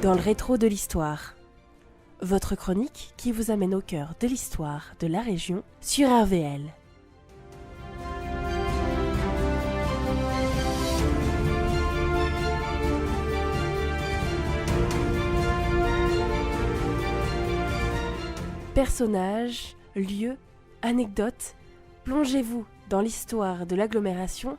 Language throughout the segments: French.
dans le rétro de l'histoire. Votre chronique qui vous amène au cœur de l'histoire de la région sur RVL. Personnages, lieux, anecdotes, plongez-vous dans l'histoire de l'agglomération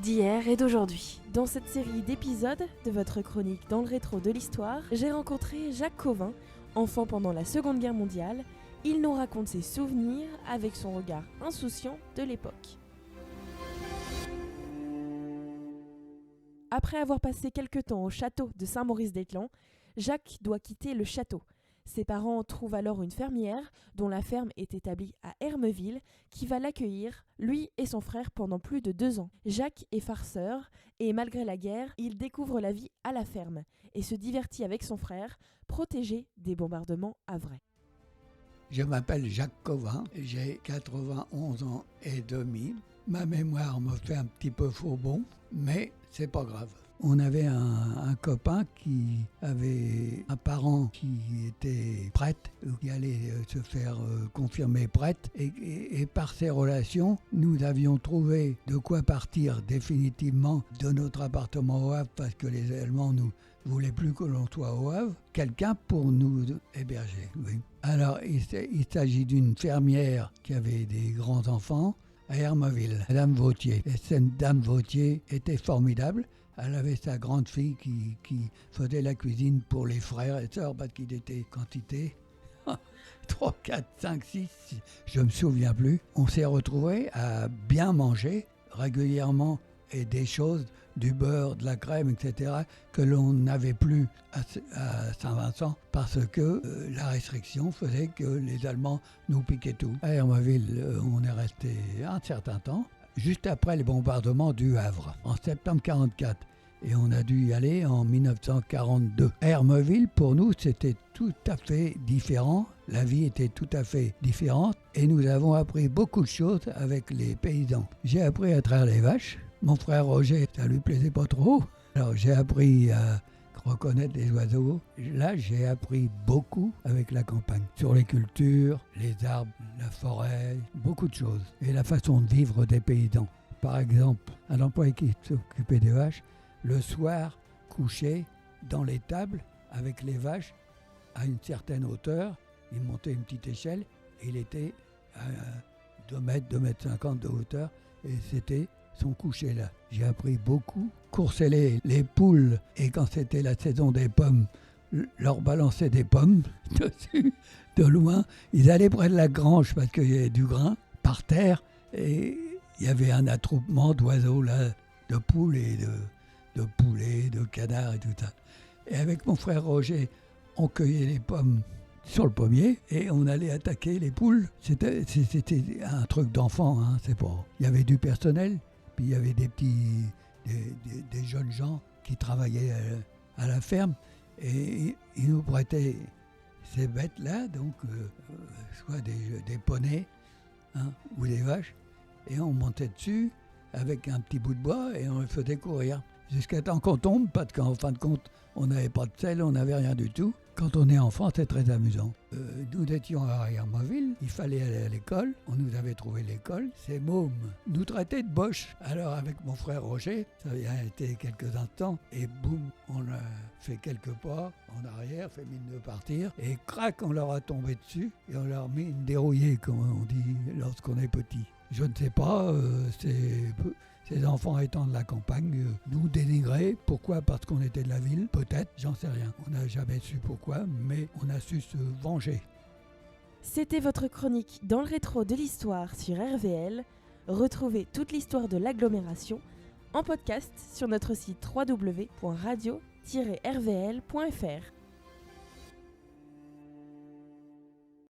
d'hier et d'aujourd'hui. Dans cette série d'épisodes de votre chronique dans le rétro de l'histoire, j'ai rencontré Jacques Cauvin, enfant pendant la Seconde Guerre mondiale. Il nous raconte ses souvenirs avec son regard insouciant de l'époque. Après avoir passé quelque temps au château de Saint-Maurice-d'Étang, Jacques doit quitter le château. Ses parents trouvent alors une fermière dont la ferme est établie à Hermeville qui va l'accueillir, lui et son frère, pendant plus de 2 ans. Jacques est farceur et malgré la guerre, il découvre la vie à la ferme et se divertit avec son frère, protégé des bombardements havrais. Je m'appelle Jacques Cauvin, j'ai 91 ans et demi. Ma mémoire me fait un petit peu faux bon, mais c'est pas grave. On avait un copain qui avait un parent qui était prêtre, qui allait se faire confirmer prêtre. Et par ses relations, nous avions trouvé de quoi partir définitivement de notre appartement au Havre parce que les Allemands ne voulaient plus que l'on soit au Havre. Quelqu'un pour nous héberger. Oui. Alors, il s'agit d'une fermière qui avait des grands-enfants à Hermeville, Madame Vautier. Et cette Dame Vautier était formidable. Elle avait sa grande fille qui faisait la cuisine pour les frères et sœurs parce qu'ils étaient quantité 3, 4, 5, 6, je ne me souviens plus. On s'est retrouvés à bien manger régulièrement et des choses, du beurre, de la crème, etc. que l'on n'avait plus à Saint-Vincent parce que la restriction faisait que les Allemands nous piquaient tout. À Hermeville, on est resté un certain temps, juste après les bombardements du Havre, en septembre 1944. Et on a dû y aller en 1942. À Hermeville, pour nous, c'était tout à fait différent. La vie était tout à fait différente. Et nous avons appris beaucoup de choses avec les paysans. J'ai appris à traire les vaches. Mon frère Roger, ça lui plaisait pas trop. Alors j'ai appris à reconnaître les oiseaux. Là, j'ai appris beaucoup avec la campagne. Sur les cultures, les arbres, la forêt, beaucoup de choses. Et la façon de vivre des paysans. Par exemple, un employé qui s'occupait des vaches, le soir, couché dans les tables avec les vaches à une certaine hauteur. Il montait une petite échelle et il était à 2 mètres, 2 mètres 50 de hauteur. Et c'était son coucher là. J'ai appris beaucoup. Courser les poules et quand c'était la saison des pommes, leur balancer des pommes dessus, de loin. Ils allaient près de la grange parce qu'il y avait du grain par terre et il y avait un attroupement d'oiseaux là, de poules et de poulets, de canards et tout ça. Et avec mon frère Roger, on cueillait les pommes sur le pommier et on allait attaquer les poules. C'était un truc d'enfant, hein, c'est pas. Il y avait du personnel, puis il y avait des jeunes gens qui travaillaient à la ferme et ils nous prêtaient ces bêtes-là, donc soit des poneys hein, ou des vaches, et on montait dessus avec un petit bout de bois et on les faisait courir. Jusqu'à temps qu'on tombe, parce qu'en fin de compte, on n'avait pas de sel, on n'avait rien du tout. Quand on est enfant, c'est très amusant. Nous étions à Hermeville, il fallait aller à l'école, on nous avait trouvé l'école. Ces mômes nous traitaient de boches. Alors avec mon frère Roger, ça a été quelques instants, et boum, on a fait quelques pas en arrière, fait mine de partir, et crac, on leur a tombé dessus, et on leur a mis une dérouillée, comme on dit lorsqu'on est petit. Je ne sais pas, ces enfants étant de la campagne, nous dénigraient. Pourquoi ? Parce qu'on était de la ville ? Peut-être, j'en sais rien. On n'a jamais su pourquoi, mais on a su se venger. C'était votre chronique dans le rétro de l'histoire sur RVL. Retrouvez toute l'histoire de l'agglomération en podcast sur notre site www.radio-rvl.fr.